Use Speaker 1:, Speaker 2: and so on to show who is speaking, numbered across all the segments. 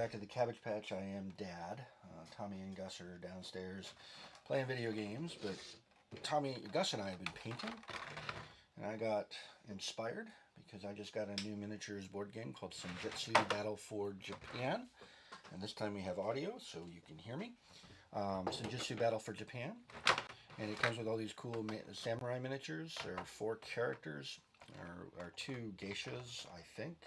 Speaker 1: back to the Cabbage Patch. I am Dad. Tommy and Gus are downstairs playing video games, but Gus and I have been painting, and I got inspired because I just got a new miniatures board game called Senjutsu Battle for Japan, and this time we have audio so you can hear me. Senjutsu Battle for Japan, and it comes with all these cool samurai miniatures. There are 4 characters, or 2 geishas, I think.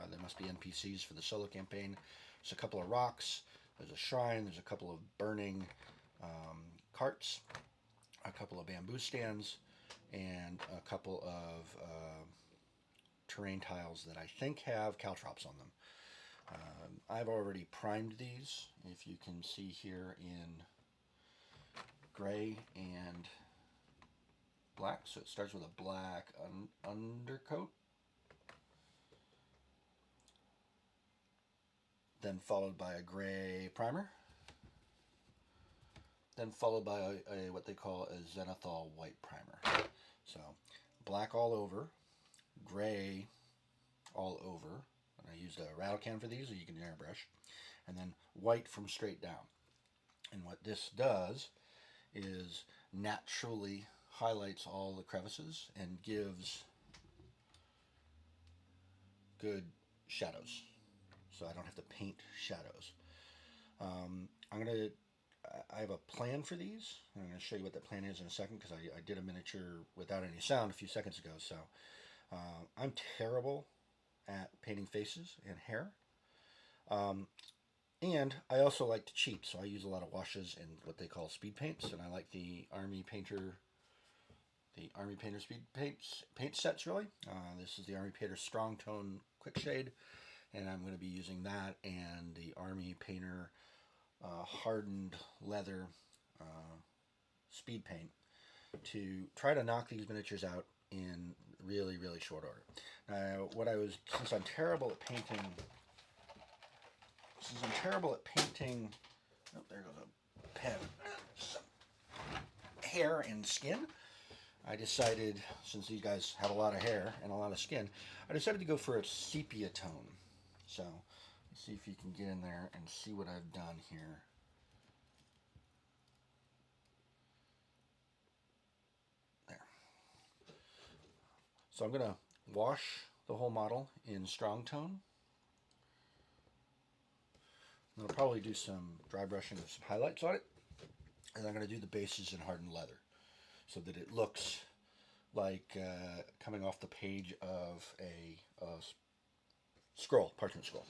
Speaker 1: There must be NPCs for the solo campaign. There's a couple of rocks, there's a shrine, there's a couple of burning carts, a couple of bamboo stands, and a couple of terrain tiles that I think have caltrops on them. I've already primed these, if you can see here, in gray and black. So it starts with a black undercoat, then followed by a gray primer, then followed by a what they call a zenithal white primer. So black all over, gray all over, and I used a rattle can for these, or you can airbrush, and then white from straight down. And what this does is naturally highlights all the crevices and gives good shadows, so I don't have to paint shadows. I have a plan for these. I'm going to show you what that plan is in a second, because I did a miniature without any sound a few seconds ago. So I'm terrible at painting faces and hair. And I also like to cheat, so I use a lot of washes and what they call speed paints, and I like the Army Painter speed paint sets, really. This is the Army Painter Strong Tone Quick Shade, and I'm going to be using that and the Army Painter hardened leather speed paint to try to knock these miniatures out in really, really short order. Now, since I'm terrible at painting, oh, there goes a pen, some hair and skin, I decided, since these guys have a lot of hair and a lot of skin, I decided to go for a sepia tone. So let's see if you can get in there and see what I've done here. There. So I'm going to wash the whole model in strong tone. I'm going to probably do some dry brushing with some highlights on it, and I'm going to do the bases in hardened leather, so that it looks like coming off the page of a scroll, parchment scroll.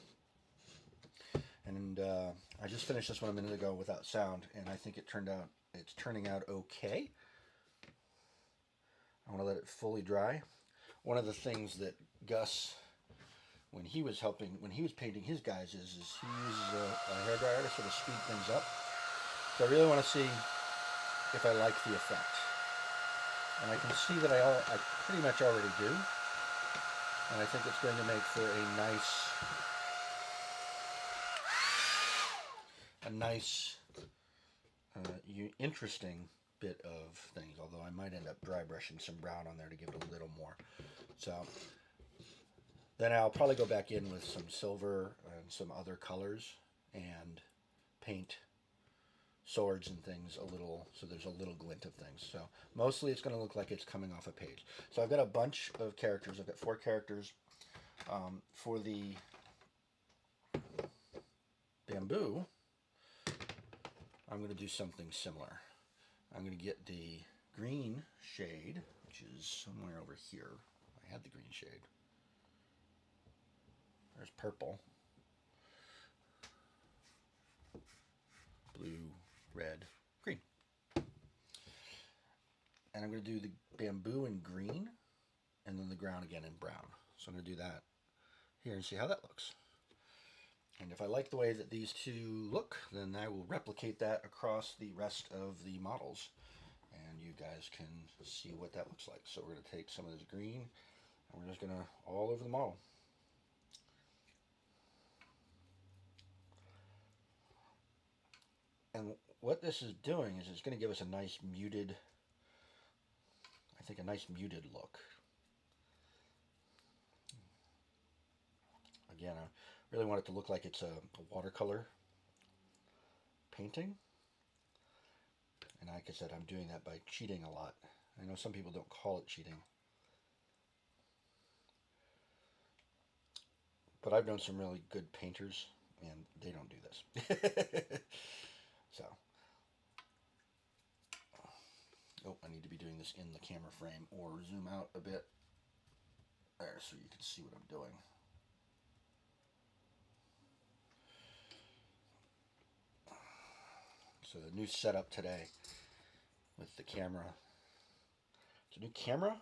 Speaker 1: And I just finished this one a minute ago without sound, and I think it's turning out okay. I want to let it fully dry. One of the things that Gus, when he was painting his guys, is he uses a hairdryer to sort of speed things up. So I really want to see if I like the effect. And I can see that I pretty much already do. And I think it's going to make for a nice, interesting bit of things. Although I might end up dry brushing some brown on there to give it a little more. So then I'll probably go back in with some silver and some other colors and paint swords and things a little, so there's a little glint of things. So mostly it's going to look like it's coming off a page. So I've got a bunch of characters. I've got 4 characters. For the bamboo, I'm going to do something similar. I'm going to get the green shade, which is somewhere over here. I had the green shade. There's purple, blue, red, green. And I'm going to do the bamboo in green, and then the ground again in brown. So I'm going to do that here and see how that looks. And if I like the way that these 2 look, then I will replicate that across the rest of the models, and you guys can see what that looks like. So we're going to take some of this green, and we're just going to all over the model. And what this is doing is it's going to give us a nice muted, a nice muted look. Again, Really want it to look like it's a watercolor painting. And like I said, I'm doing that by cheating a lot. I know some people don't call it cheating. But I've known some really good painters, and they don't do this. So, oh, I need to be doing this in the camera frame or zoom out a bit there so you can see what I'm doing. So the new setup today with the camera. It's a new camera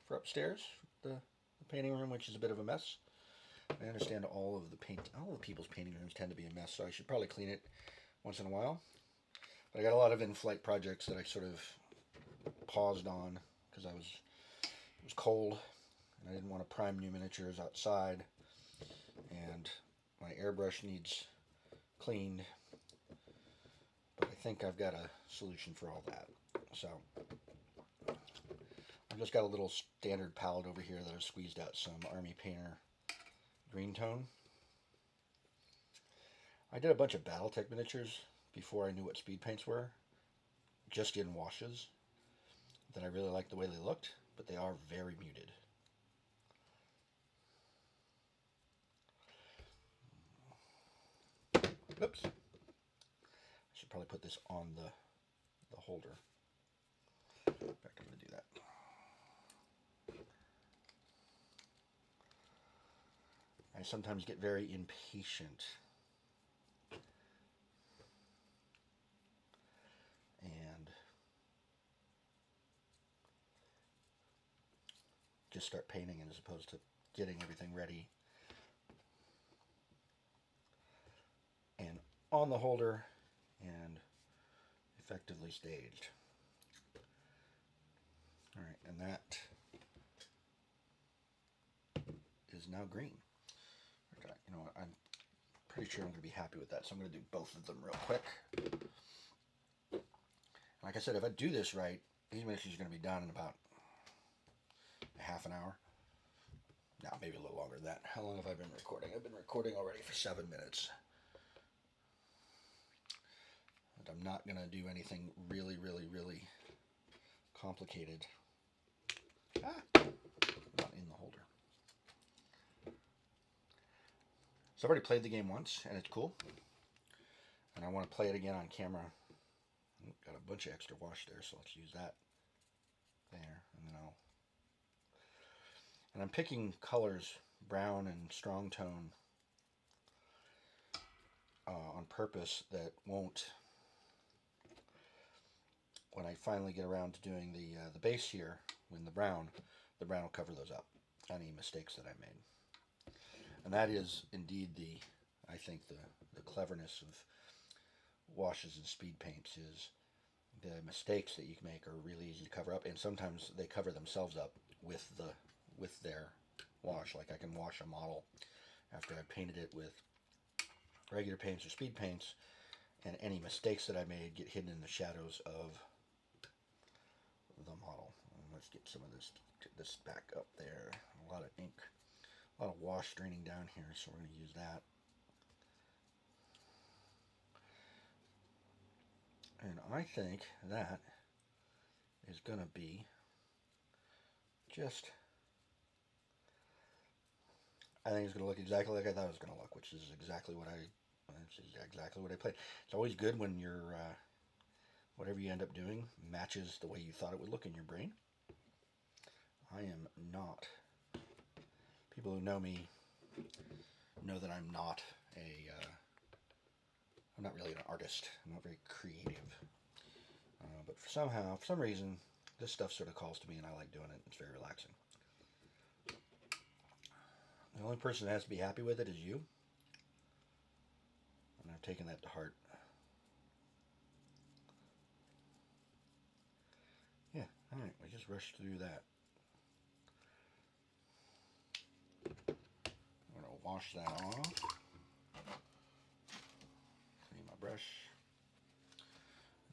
Speaker 1: for upstairs, the painting room, which is a bit of a mess. I understand all of the people's painting rooms tend to be a mess, so I should probably clean it once in a while. But I got a lot of in-flight projects that I sort of paused on because it was cold and I didn't want to prime new miniatures outside, and my airbrush needs cleaned. But I think I've got a solution for all that. So I've just got a little standard palette over here that I've squeezed out some Army Painter green tone. I did a bunch of Battletech miniatures before I knew what speed paints were, just in washes, that I really liked the way they looked, but they are very muted. Oops. I should probably put this on the holder. In fact, I'm going to do that. I sometimes get very impatient. And just start painting as opposed to getting everything ready and on the holder and effectively staged. All right, and that is now green. Okay, you know what, I'm pretty sure I'm going to be happy with that, so I'm going to do both of them real quick. Like I said, if I do this right, these miniatures are going to be done in about a half an hour. No, maybe a little longer than that. How long have I been recording? I've been recording already for 7 minutes. And I'm not going to do anything really, really, really complicated. Not in the holder. So I've already played the game once, and it's cool. And I want to play it again on camera. Got a bunch of extra wash there, so let's use that there. And then I'm picking colors, brown and strong tone, on purpose that won't, when I finally get around to doing the base here, when the brown will cover those up, any mistakes that I made. And that is indeed I think the cleverness of washes and speed paints is the mistakes that you can make are really easy to cover up, and sometimes they cover themselves up with their wash. Like I can wash a model after I painted it with regular paints or speed paints, and any mistakes that I made get hidden in the shadows of the model. And let's get some of this back up there. A lot of ink, a lot of wash draining down here, so we're going to use that. And I think that is going to be I think it's going to look exactly like I thought it was going to look, which is exactly what I played. It's always good when your whatever you end up doing matches the way you thought it would look in your brain. I am not. People who know me know that I'm not I'm not really an artist. I'm not very creative. But for some reason, this stuff sort of calls to me, and I like doing it. It's very relaxing. The only person that has to be happy with it is you. And I've taken that to heart. Yeah, alright, we just rushed through that. I'm going to wash that off. Clean my brush.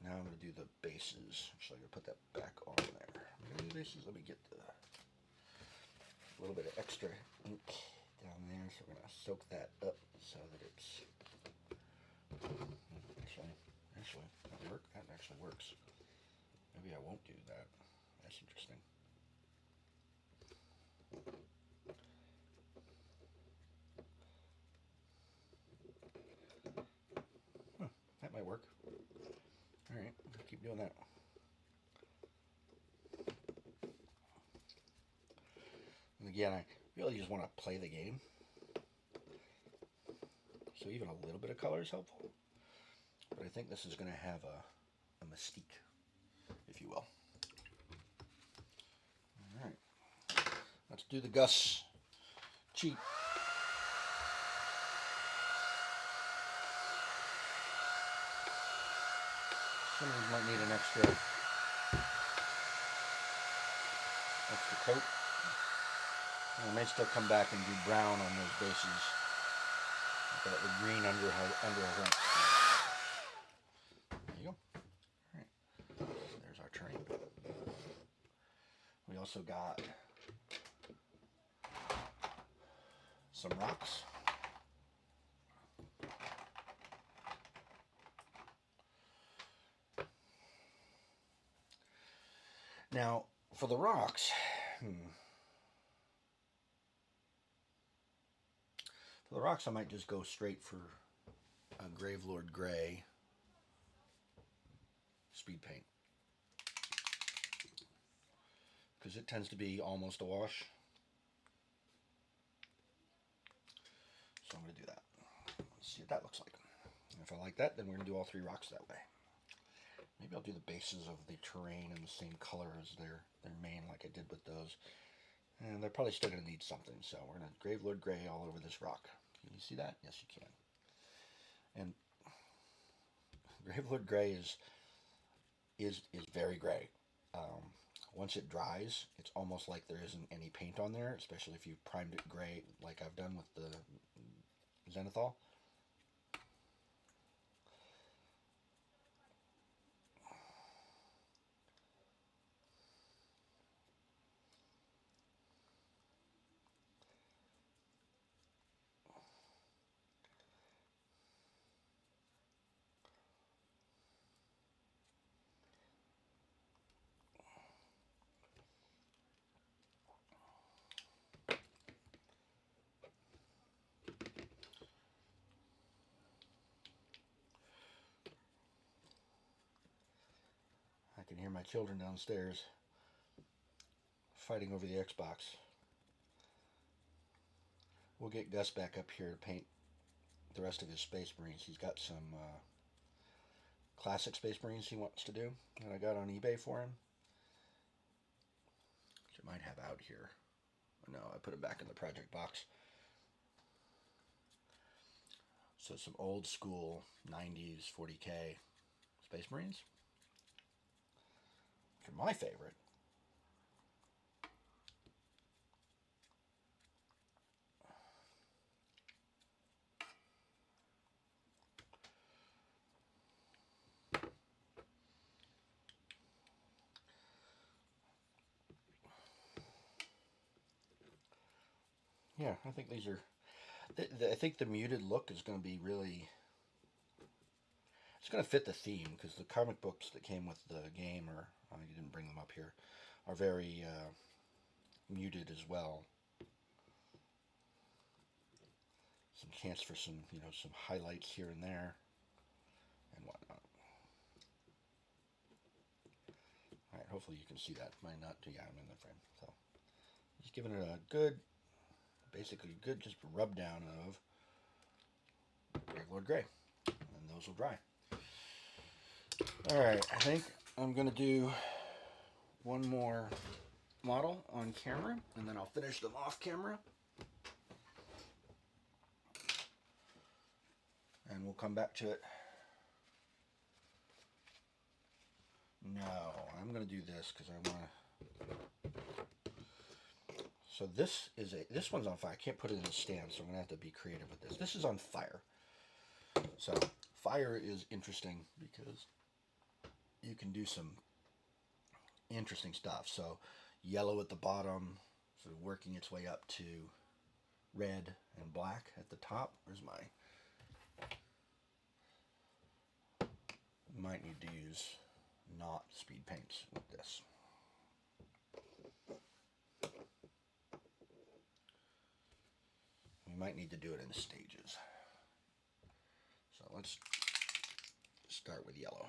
Speaker 1: Now I'm going to do the bases. So I'm going to put that back on there. I'm going to do bases. Let me get a little bit of extra ink down there, so we're going to soak that up so that it's... Actually, that actually works. Maybe I won't do that. That's interesting. That might work. Alright, keep doing that. And again, I really just want to play the game. So even a little bit of color is helpful. But I think this is going to have a mystique, if you will. Alright, let's do the Gus cheat. Some of these might need an extra coat. And I may still come back and do brown on those bases. Got the green under her. There you go. Alright. There's our terrain. We also got some rocks. Now, for the rocks, I might just go straight for a Gravelord Gray speed paint, because it tends to be almost a wash. So I'm going to do that. Let's see what that looks like. And if I like that, then we're going to do all three rocks that way. Maybe I'll do the bases of the terrain in the same color as their main, like I did with those. And they're probably still going to need something, so we're going to Gravelord Gray all over this rock. Can you see that? Yes, you can. And Gravelord Gray is very gray. Once it dries, it's almost like there isn't any paint on there, especially if you primed it gray like I've done with the Zenithal. I can hear my children downstairs fighting over the Xbox. We'll get Gus back up here to paint the rest of his Space Marines. He's got some classic Space Marines he wants to do that I got on eBay for him, which I might have out here. No, I put it back in the project box. So some old school 90s 40K Space Marines, which are my favorite. Yeah, I think these are... I think the muted look is going to be really... It's going to fit the theme, because the comic books that came with the game, or I didn't bring them up here, are very muted as well. Some chance for some, some highlights here and there, and whatnot. All right, hopefully you can see that. Might not. Yeah, I'm in the frame. So just giving it a good, basically good, just rub down of Gravelord Gray, and those will dry. All right, I think I'm gonna do one more model on camera, and then I'll finish them off camera. And we'll come back to it. No, I'm going to do this because I want to... So this one's on fire. I can't put it in a stand, so I'm going to have to be creative with this. This is on fire. So fire is interesting because you can do some interesting stuff. So yellow at the bottom, sort of working its way up to red and black at the top. Where's my... Might need to use not speed paints with this. We might need to do it in stages. So let's start with yellow.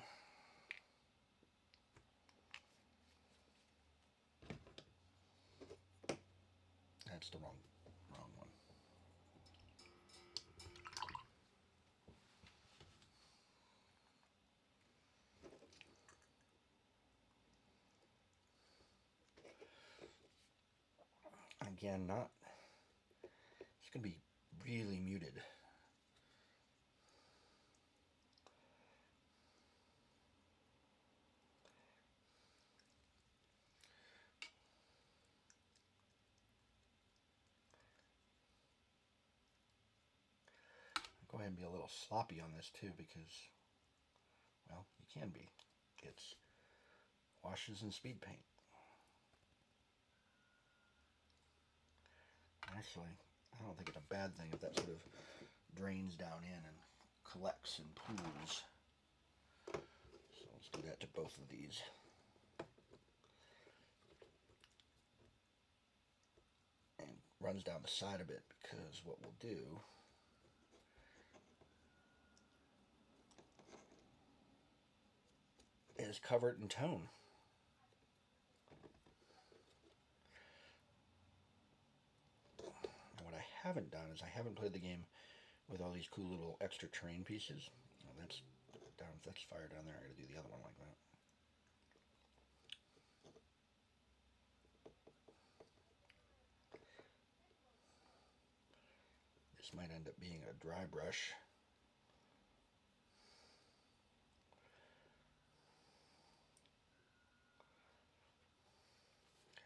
Speaker 1: That's the wrong one. Again, it's going to be really muted. Go ahead and be a little sloppy on this too, because, well, you can be. It's washes and speed paint. Actually, I don't think it's a bad thing if that sort of drains down in and collects in pools. So let's do that to both of these. And runs down the side a bit, because what we'll do is cover it in tone. And what I haven't done is I haven't played the game with all these cool little extra terrain pieces. Oh, that's fire down there. I gotta do the other one like that. This might end up being a dry brush.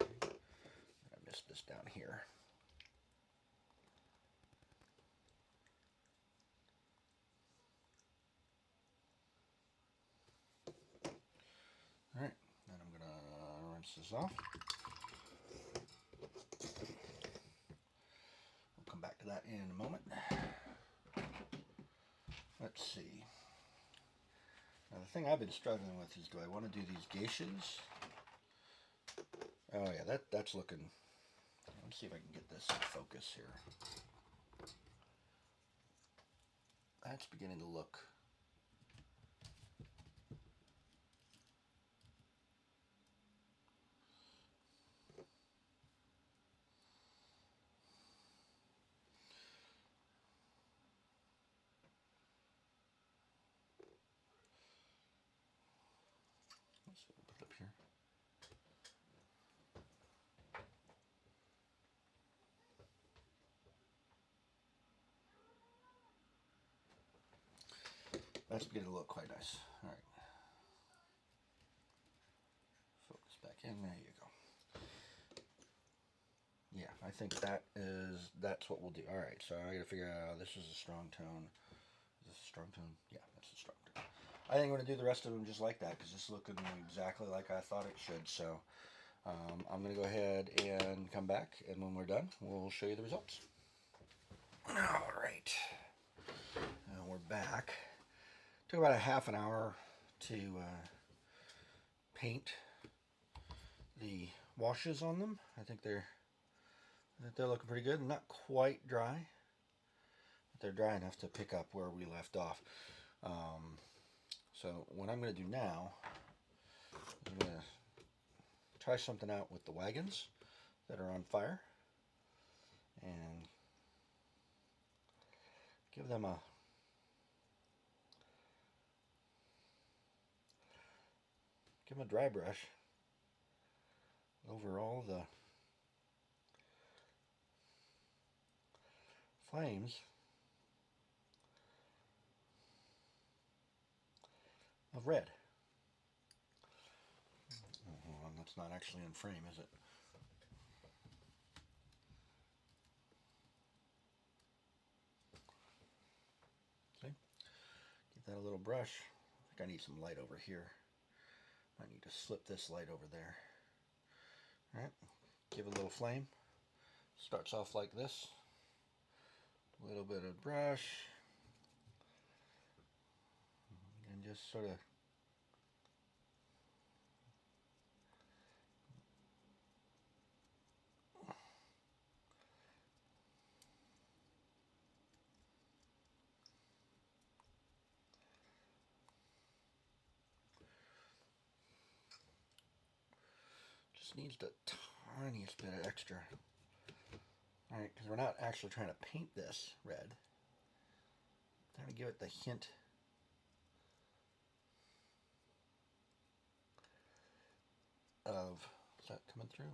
Speaker 1: Okay. I missed this down here. Alright, then I'm going to rinse this off. We'll come back to that in a moment. Let's see. Now the thing I've been struggling with is, do I want to do these geishas? Oh yeah, that's looking... Let's see if I can get this in focus here. That's beginning to look... Let's put it up here. That's beginning to look quite nice. All right. Focus back in. There you go. Yeah, I think that's what we'll do. All right, so I got to figure out, this is a strong tone. Is this a strong tone? Yeah, that's a strong tone. I think I'm going to do the rest of them just like that, because it's looking exactly like I thought it should. So I'm going to go ahead and come back, and when we're done, we'll show you the results. All right. Now we're back. Took about a half an hour to paint the washes on them. I think they're looking pretty good. Not quite dry, but they're dry enough to pick up where we left off. So what I'm going to do now, I'm going to try something out with the wagons that are on fire, and give them a dry brush over all the flames of red. Oh, that's not actually in frame, is it? See? Give that a little brush. I think I need some light over here. I need to slip this light over there. Alright, give it a little flame. Starts off like this. A little bit of brush. And just sort of needs the tiniest bit of extra. Alright, because we're not actually trying to paint this red. Trying to give it the hint of, is that coming through?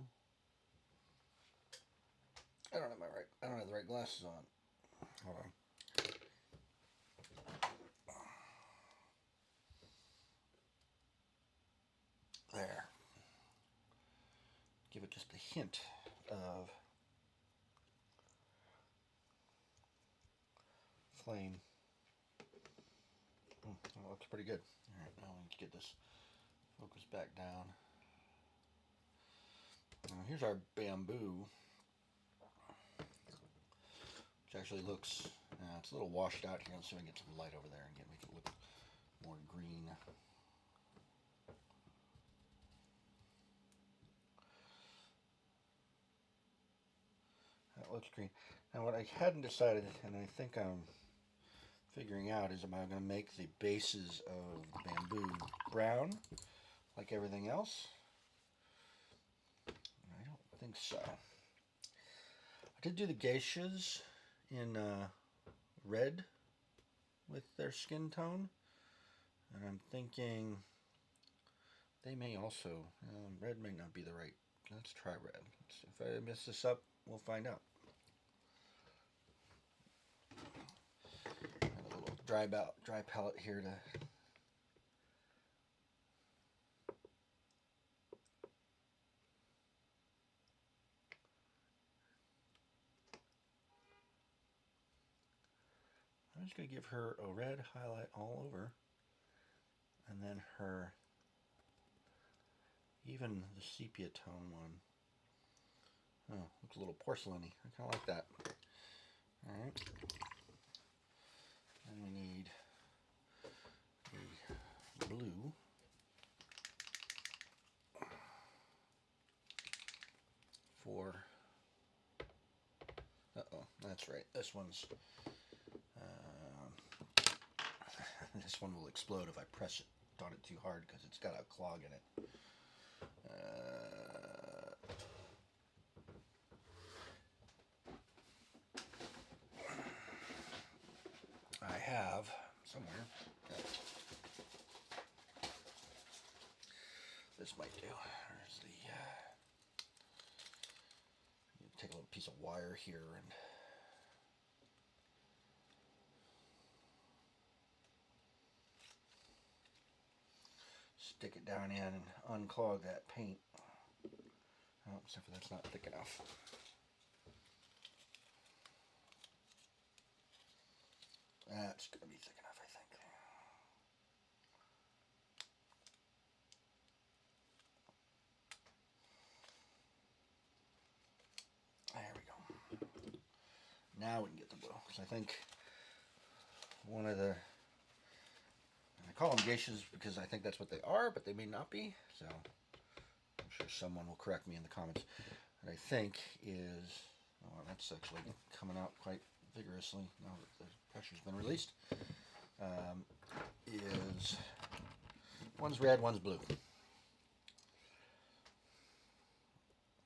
Speaker 1: I don't have the right glasses on. Hold on. There. Give it just a hint of flame. That looks pretty good. Alright, now we need to get this focus back down. Now here's our bamboo, which actually looks, it's a little washed out here. Let's see if I can get some light over there and make it look more green. That looks green. Now what I hadn't decided, and I think I'm figuring out, is am I going to make the bases of bamboo brown like everything else? I don't think so. I did do the geishas in red with their skin tone, and I'm thinking they may also, red may not be the right, let's try red. If I mess this up, we'll find out. A little dry palette here to I'm just going to give her a red highlight all over, and then her, even the sepia tone one. Oh, looks a little porcelainy. I kind of like that. Alright. Then we need the blue. For, that's right. This one's, this one will explode if I press it on it too hard because it's got a clog in it. I have somewhere. This might do. There's the. Take a little piece of wire here and. Stick it down in and unclog that paint. Oh, except for that's not thick enough. That's going to be thick enough, I think. There we go. Now we can get the blue. So I think one of the, I call them geishas because I think that's what they are, but they may not be. So I'm sure someone will correct me in the comments. What I think is, oh, that's actually coming out quite vigorously now that the pressure's been released. Is one's red, one's blue. I'm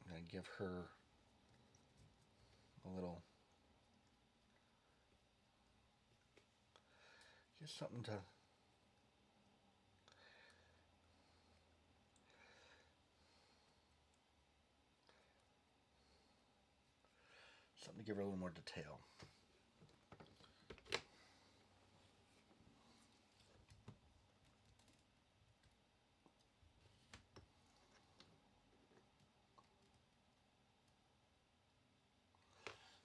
Speaker 1: going to give her a little, just something to, give her a little more detail.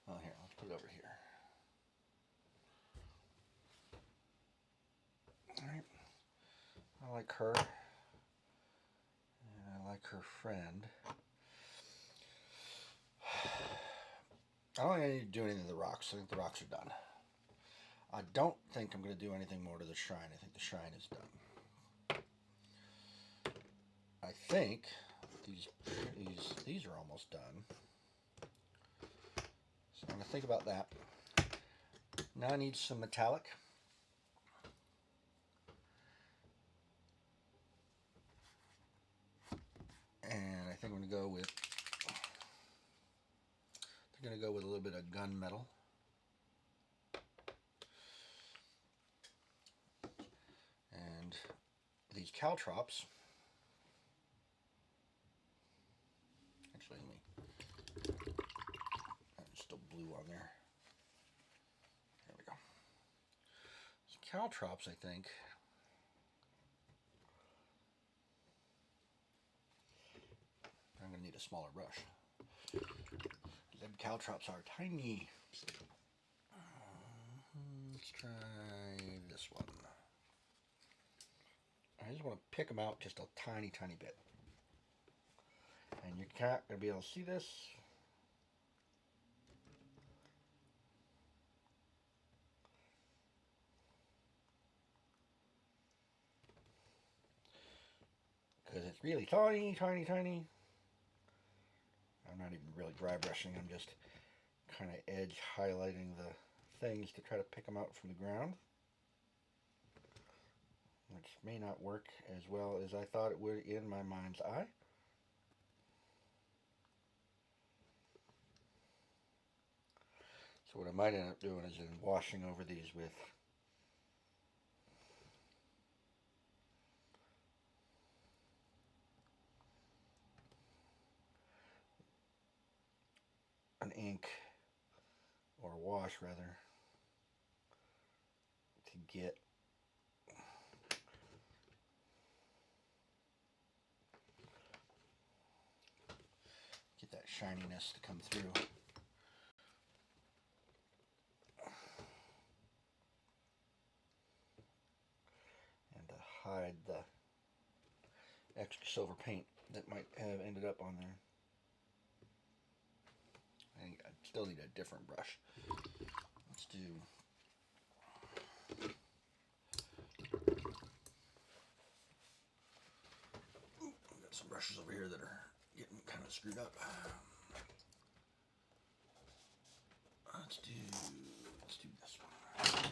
Speaker 1: Oh, here, let's put it over here. Alright. I like her. And I like her friend. I don't think I need to do anything to the rocks. I think the rocks are done. I don't think I'm going to do anything more to the shrine. I think the shrine is done. I think these are almost done. So I'm going to think about that. Now I need some metallic. And I think I'm going to go with a little bit of gunmetal. And these caltrops. Actually, there's still blue on there. There we go. These caltrops, I think. I'm going to need a smaller brush. Them caltrops are tiny. Let's try this one. I just want to pick them out just a tiny, tiny bit. And you're not going to be able to see this. Because it's really tiny, tiny, tiny. I'm not even really dry brushing. I'm just kind of edge highlighting the things to try to pick them out from the ground. Which may not work as well as I thought it would in my mind's eye. So what I might end up doing is washing over these with an ink, or a wash rather, to get that shininess to come through. And to hide the extra silver paint that might have ended up on there. I still need a different brush. Let's do I've got some brushes over here that are getting kind of screwed up. Let's do this one.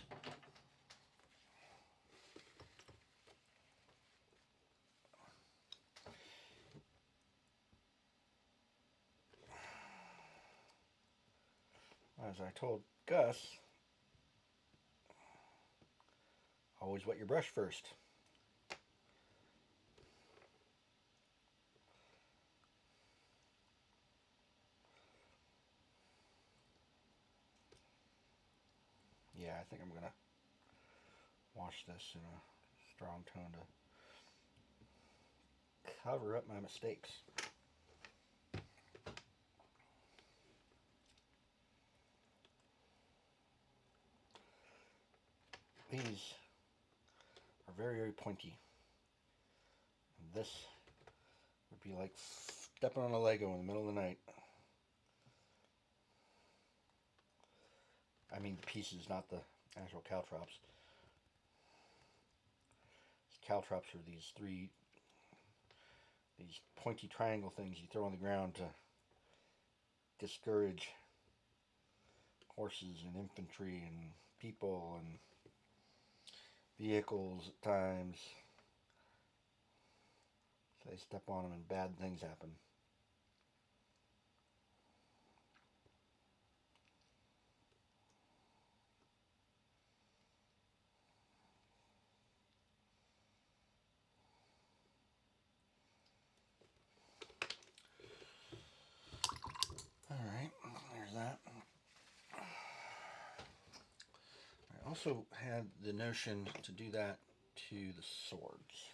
Speaker 1: As I told Gus, always wet your brush first. Yeah, I think I'm going to wash this in a strong tone to cover up my mistakes. These are very, very pointy. And this would be like stepping on a Lego in the middle of the night. I mean the pieces, not the actual caltrops. These caltrops are these pointy triangle things you throw on the ground to discourage horses and infantry and people and vehicles at times. So they step on them and bad things happen. Alright, there's that. I also had the notion to do that to the swords.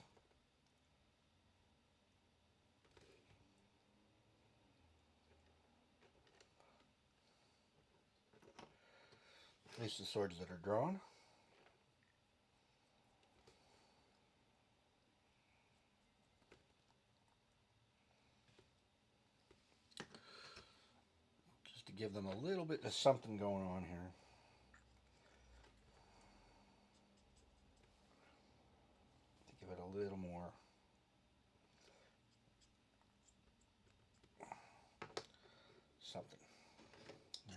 Speaker 1: At least the swords that are drawn. Just to give them a little bit of something going on here. To give it a little more something.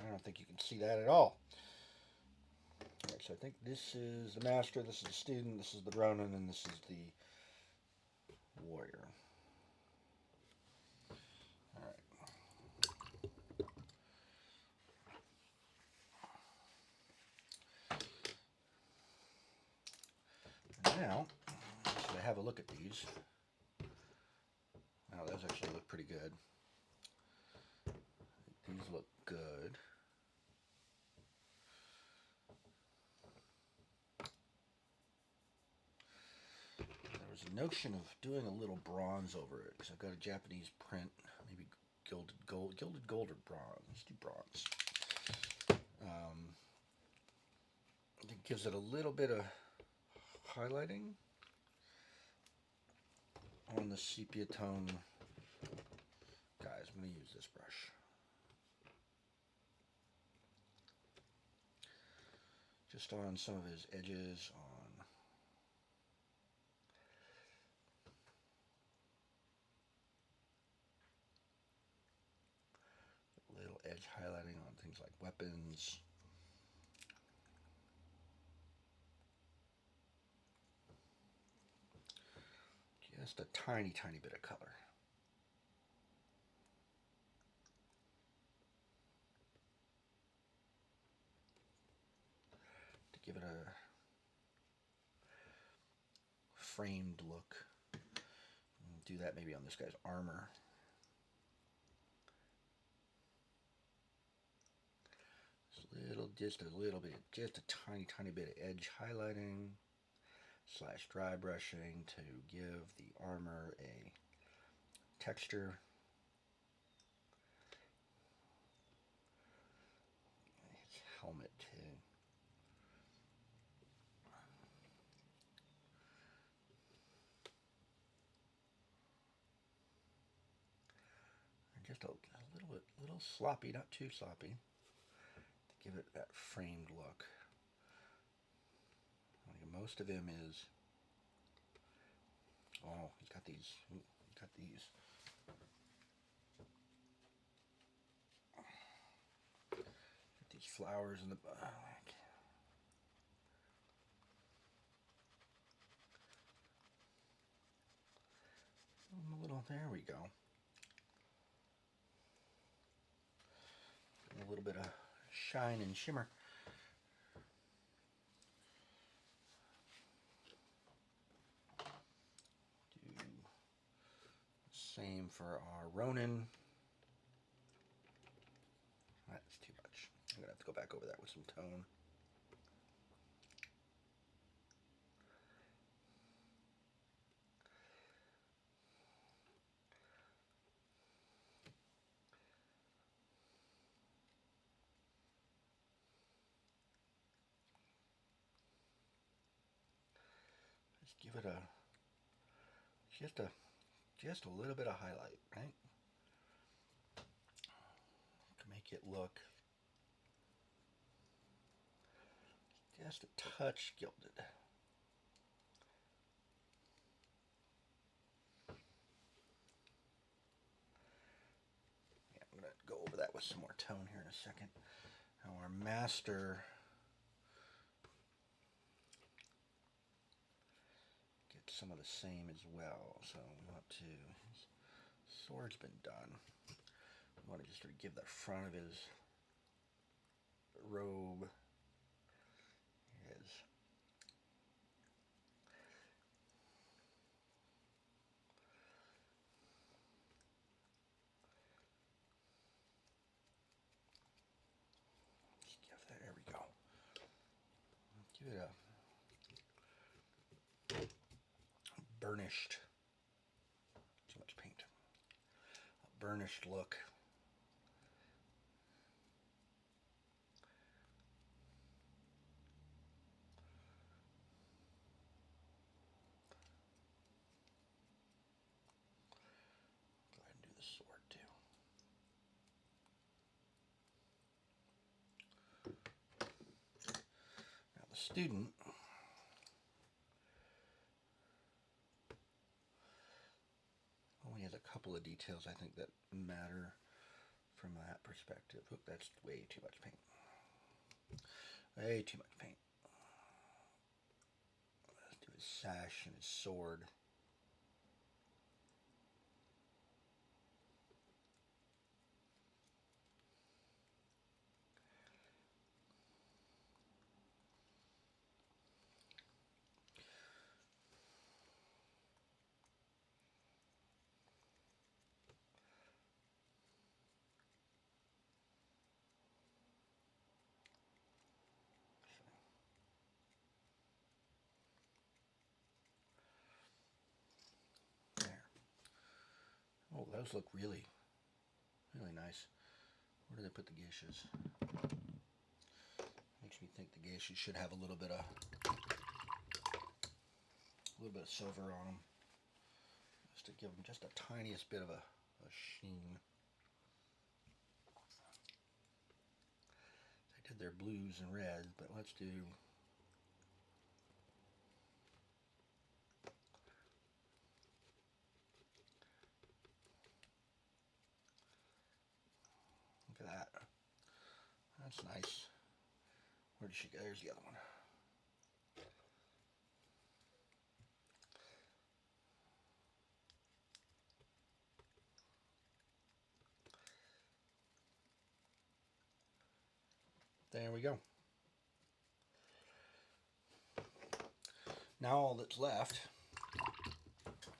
Speaker 1: I don't think you can see that at all. Alright, so I think this is the master, this is the student, this is the Ronin, and this is the warrior. Alright. Now, should I have a look at these? Now, those actually look pretty good. These look good. There was a notion of doing a little bronze over it, because I've got a Japanese print, maybe gilded gold or bronze. Let's do bronze. It gives it a little bit of highlighting on the sepia tone. Guys, I'm going to use this brush. Just on some of his edges, on a little edge highlighting on things like weapons. Just a tiny, tiny bit of color. To give it a framed look. Do that maybe on this guy's armor. Just a little bit, just a tiny, tiny bit of edge highlighting / dry brushing to give the armor a texture. His helmet too. Just a little sloppy, not too sloppy, to give it that framed look. Like most of him is. Oh, he's got these. He's got these. These flowers in the back. A little. There we go. A little bit of shine and shimmer. Do same for our Ronin. That's too much. I'm gonna have to go back over that with some tone. Give it just a little bit of highlight, right? To make it look just a touch gilded. Yeah, I'm gonna go over that with some more tone here in a second. Now our master some of the same as well. So we want to, his sword's been done. We want to just sort of give the front of his robe his just give that, there we go. Give it a burnished, too much paint, a burnished look. Go ahead and do the sword too. student only has a couple of details I think that matter from that perspective. Oop, that's way too much paint. Way too much paint. Let's do his sash and his sword. Oh, those look really, really nice. Where do they put the geishas? Makes me think the geishas should have a little bit of silver on them, just to give them just the tiniest bit of a sheen. I did their blues and reds, but let's do. Look at that. That's nice. Where did she go? There's the other one. There we go. Now all that's left. Are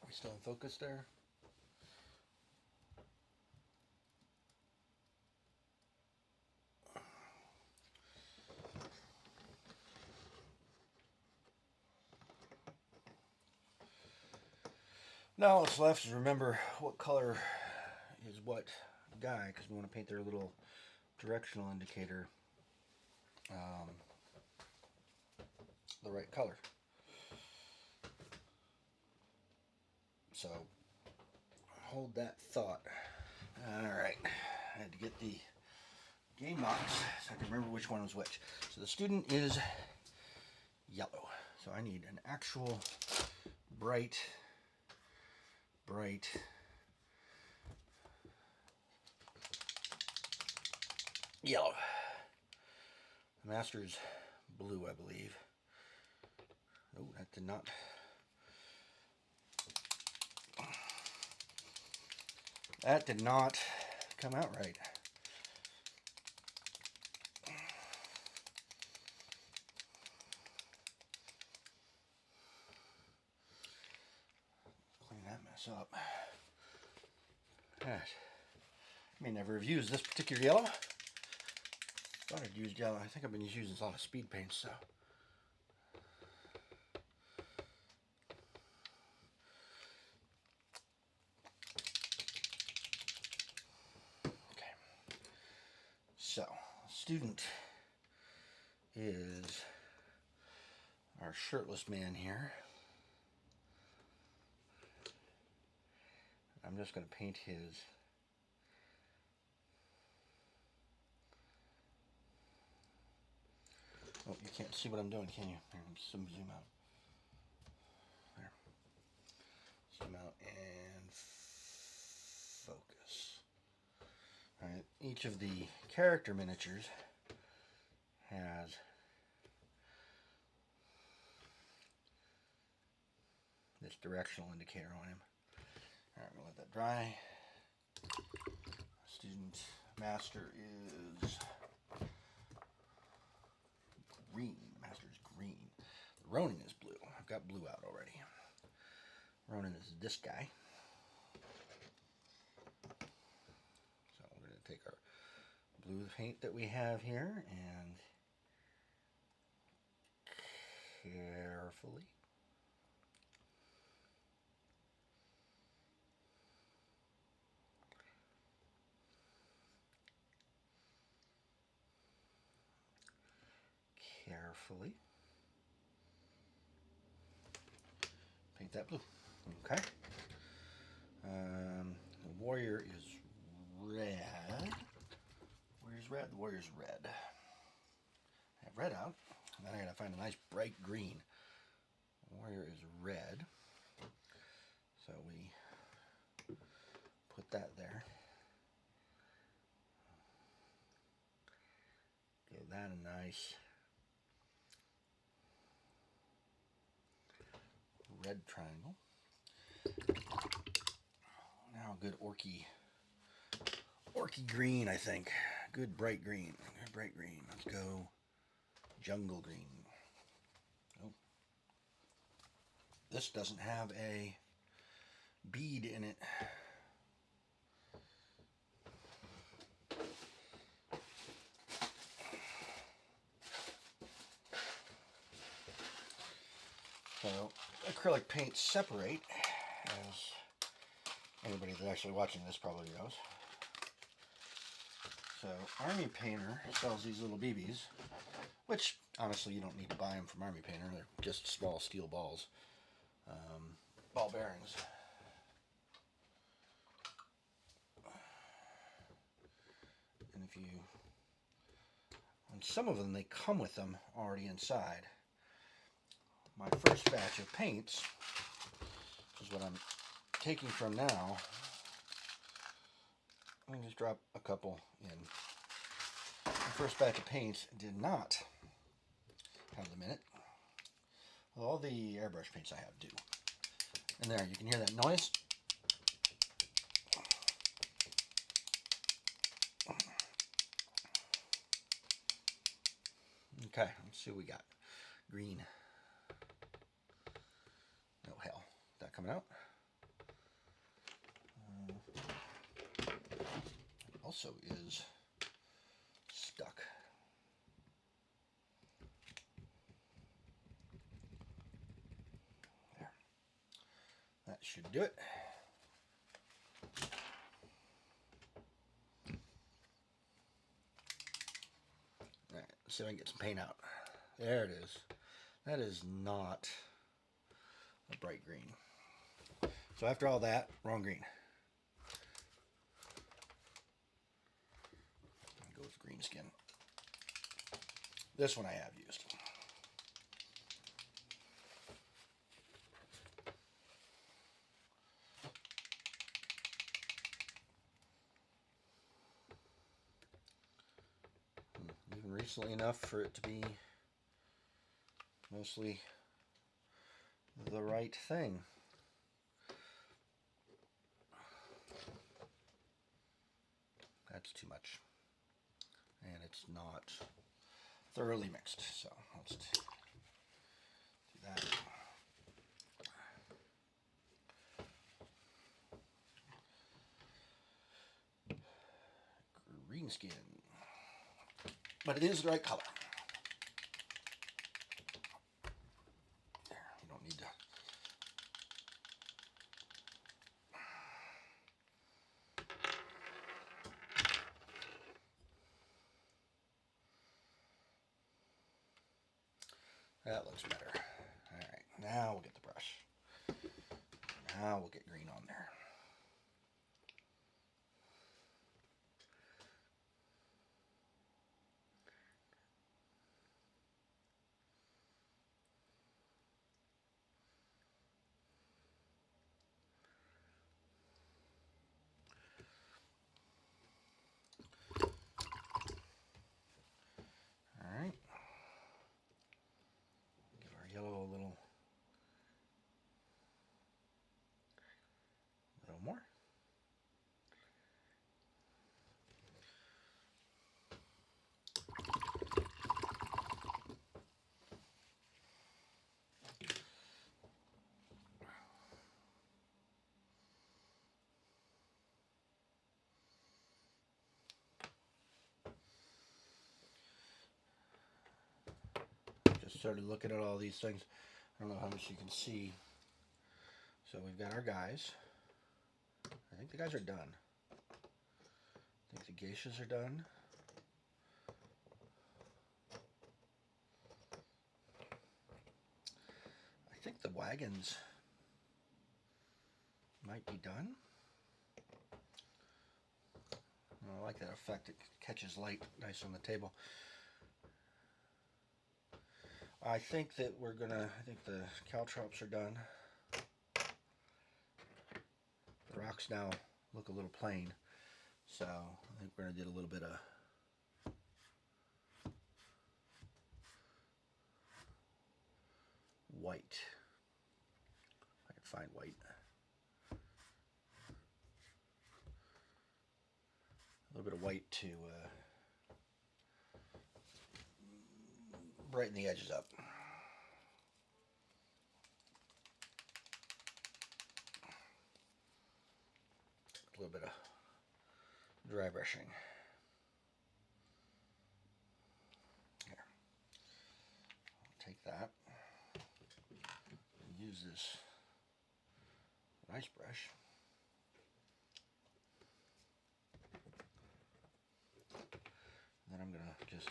Speaker 1: we still in focus there? Now all that's left is remember what color is what guy, because we want to paint their little directional indicator the right color. So hold that thought. Alright, I had to get the game box so I can remember which one was which. So the student is yellow. So I need an actual bright yellow. The master's blue, I believe. Oh, that did not. That did not come out right. Clean that mess up. I may never have used this particular yellow. Thought I'd used yellow. I think I've been using a lot of speed paints, so. Okay. So, student is our shirtless man here. I'm just going to paint his oh, you can't see what I'm doing, can you? Here, zoom out. There. Zoom out and focus. Alright, each of the character miniatures has this directional indicator on him. Alright, we'll let that dry. Student master is green. Master's green. Ronin is blue. I've got blue out already. Ronin is this guy. So we're going to take our blue paint that we have here and carefully paint that blue. Okay. The warrior is red. Where's red? The warrior's red. I have red out. Then I gotta find a nice bright green. Warrior is red. So we put that there. Give that a nice red triangle. Now good orky green, I think. Good bright green. Good bright green. Let's go jungle green. Oh. This doesn't have a bead in it. So acrylic paints separate, as anybody that's actually watching this probably knows. So Army Painter sells these little BBs, which honestly you don't need to buy them from Army Painter. They're just small steel balls, ball bearings. And if you, on some of them they come with them already inside. My first batch of paints, which is what I'm taking from now, let me just drop a couple in. The first batch of paints did not have them in it. Well, all the airbrush paints I have do. And there, you can hear that noise. Okay, let's see what we got. Green. Oh hell, is that coming out? Also is stuck. There. That should do it. Alright, let's see if I can get some paint out. There it is. That is not a bright green. So after all that, wrong green. I'll go with green skin. This one I have used. Even recently enough for it to be mostly the right thing. That's too much. And it's not thoroughly mixed, so let's do that. Green skin. But it is the right color. There, you don't need to. That looks better. All right, now we'll get the brush. Now we'll get green on there. All right. Give our yellow a little more. Just started looking at all these things. I don't know how much you can see. So we've got our guys. I think the guys are done. I think the geishas are done. I think the wagons might be done. I like that effect. It catches light nice on the table. I think that I think the caltrops are done. The rocks now look a little plain, so I think we're going to do a little bit of white. I can find white. A little bit of white to brighten the edges up. A little bit of dry brushing. Here. I'll take that. Use this nice brush. And then I'm gonna just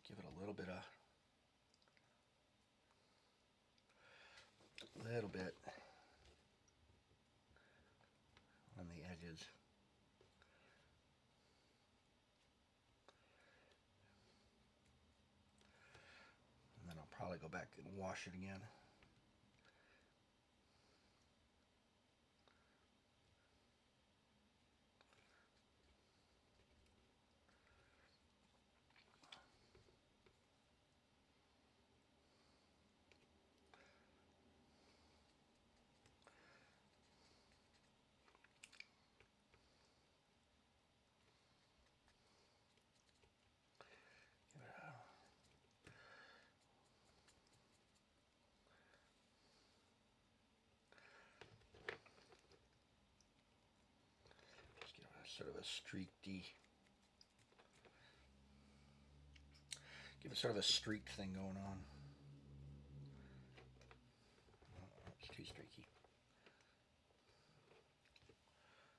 Speaker 1: give it a little bit on the edges. And then I'll probably go back and wash it again. Sort of a give it sort of a streaked thing going on. Oh, it's too streaky.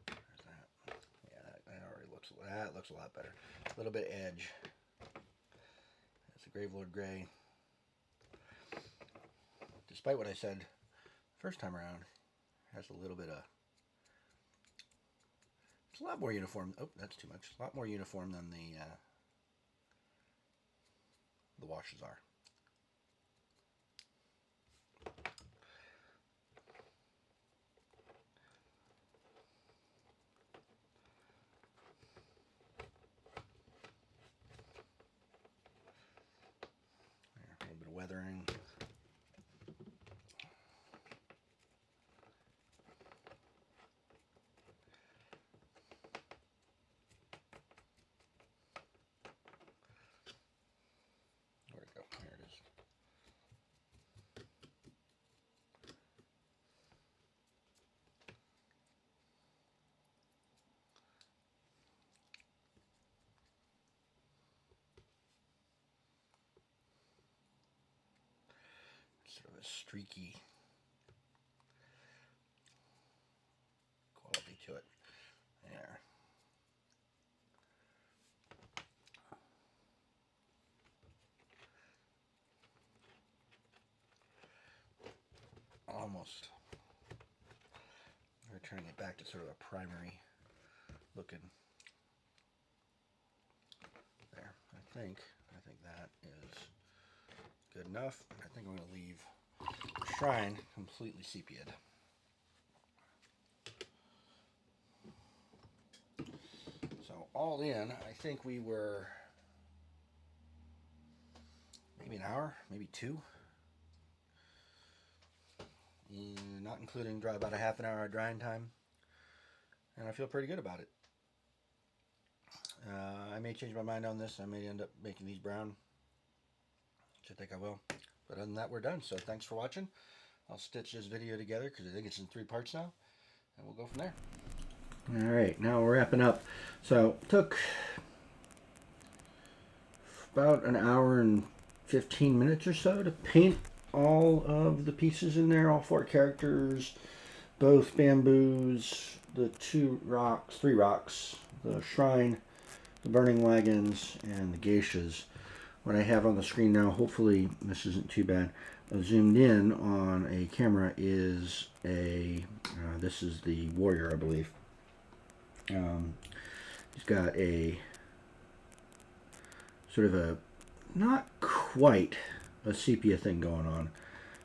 Speaker 1: There's that. Yeah, that already looks a lot better. A little bit of edge. It's a Gravelord Gray. Despite what I said first time around, it has a little bit of. It's a lot more uniform. Oh, that's too much. A lot more uniform than the washes are. There, a little bit of weathering. Sort of a streaky quality to it. There. Almost. Returning it back to sort of a primary looking. There. I think that is good enough. I think I'm going to leave the shrine completely sepia'd. So all in, I think we were maybe an hour, maybe two. Not including about a half an hour of drying time. And I feel pretty good about it. I may change my mind on this. I may end up making these brown, which I think I will. But other than that, we're done. So thanks for watching. I'll stitch this video together because I think it's in 3 parts now. And we'll go from there. Alright, now we're wrapping up. So it took about an hour and 15 minutes or so to paint all of the pieces in there, all 4 characters, both bamboos, the 3 rocks, the shrine, the burning wagons, and the geishas. What I have on the screen now, hopefully this isn't too bad, zoomed in on a camera is this is the warrior, I believe. He's got a sort of a, not quite a sepia thing going on.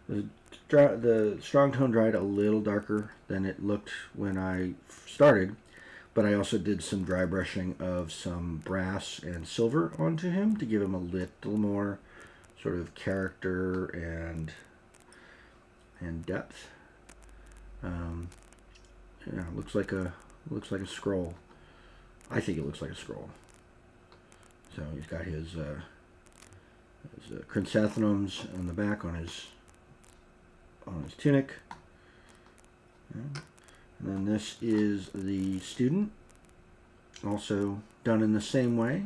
Speaker 1: The strong tone dried a little darker than it looked when I started, but I also did some dry brushing of some brass and silver onto him to give him a little more sort of character and depth. Yeah, looks like a scroll. I think it looks like a scroll. So he's got his chrysanthemums on the back on his tunic. And then this is the student, also done in the same way.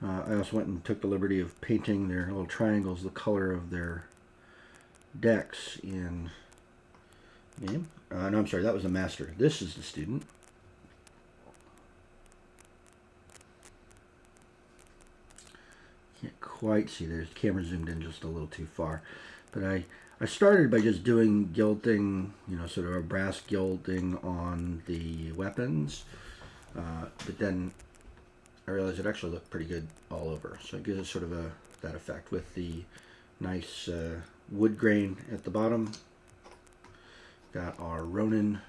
Speaker 1: I also went and took the liberty of painting their little triangles the color of their decks in name. No, I'm sorry, that was the master. This is the student. Can't quite see. There's the camera zoomed in just a little too far. But I started by just doing gilding, sort of a brass gilding on the weapons. But then I realized it actually looked pretty good all over. So it gives it sort of that effect with the nice wood grain at the bottom. Got our Ronin.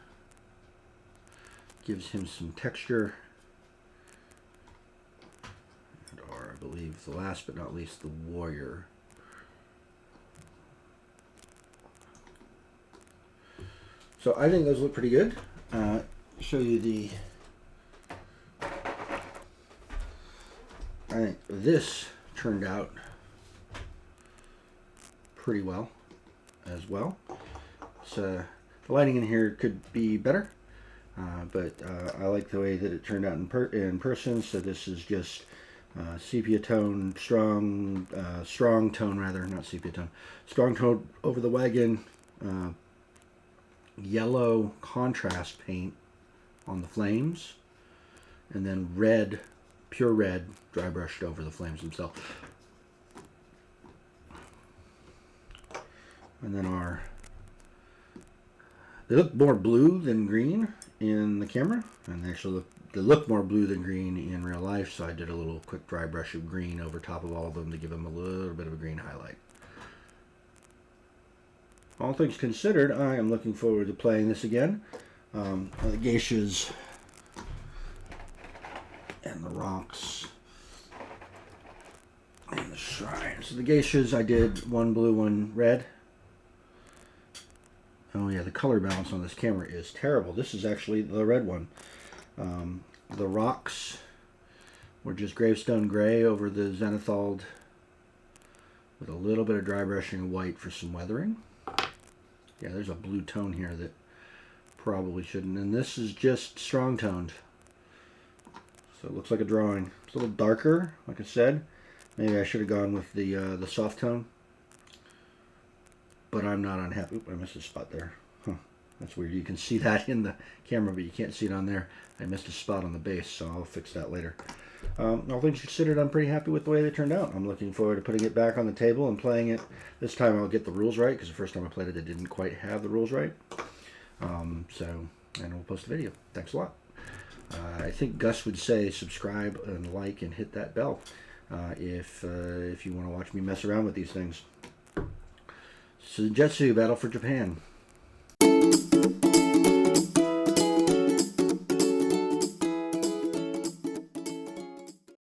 Speaker 1: Gives him some texture. And our, I believe, the last but not least, the warrior. So I think those look pretty good. Show you the. I think this turned out pretty well as well. So the lighting in here could be better, but I like the way that it turned out in person. So this is just sepia tone, strong tone rather, not sepia tone, strong tone over the wagon. Yellow contrast paint on the flames, and then red, pure red, dry brushed over the flames themselves. And then they look more blue than green in the camera, and they look more blue than green in real life, so I did a little quick dry brush of green over top of all of them to give them a little bit of a green highlight. All things considered, I am looking forward to playing this again. The geishas and the rocks and the shrines. So the geishas, I did one blue, one red. Oh yeah, the color balance on this camera is terrible. This is actually the red one. The rocks were just gravestone gray over the zenithal with a little bit of dry brushing of white for some weathering. Yeah, there's a blue tone here that probably shouldn't. And this is just strong toned. So it looks like a drawing. It's a little darker, like I said. Maybe I should have gone with the soft tone. But I'm not unhappy. Oop, I missed a spot there. Huh. That's weird. You can see that in the camera, but you can't see it on there. I missed a spot on the base, so I'll fix that later. All things considered, I'm pretty happy with the way they turned out. I'm looking forward to putting it back on the table and playing it. This time I'll get the rules right, because the first time I played it, it didn't quite have the rules right. And we'll post a video. Thanks a lot. I think Gus would say subscribe and like and hit that bell if you want to watch me mess around with these things. Senjutsu, Battle for Japan.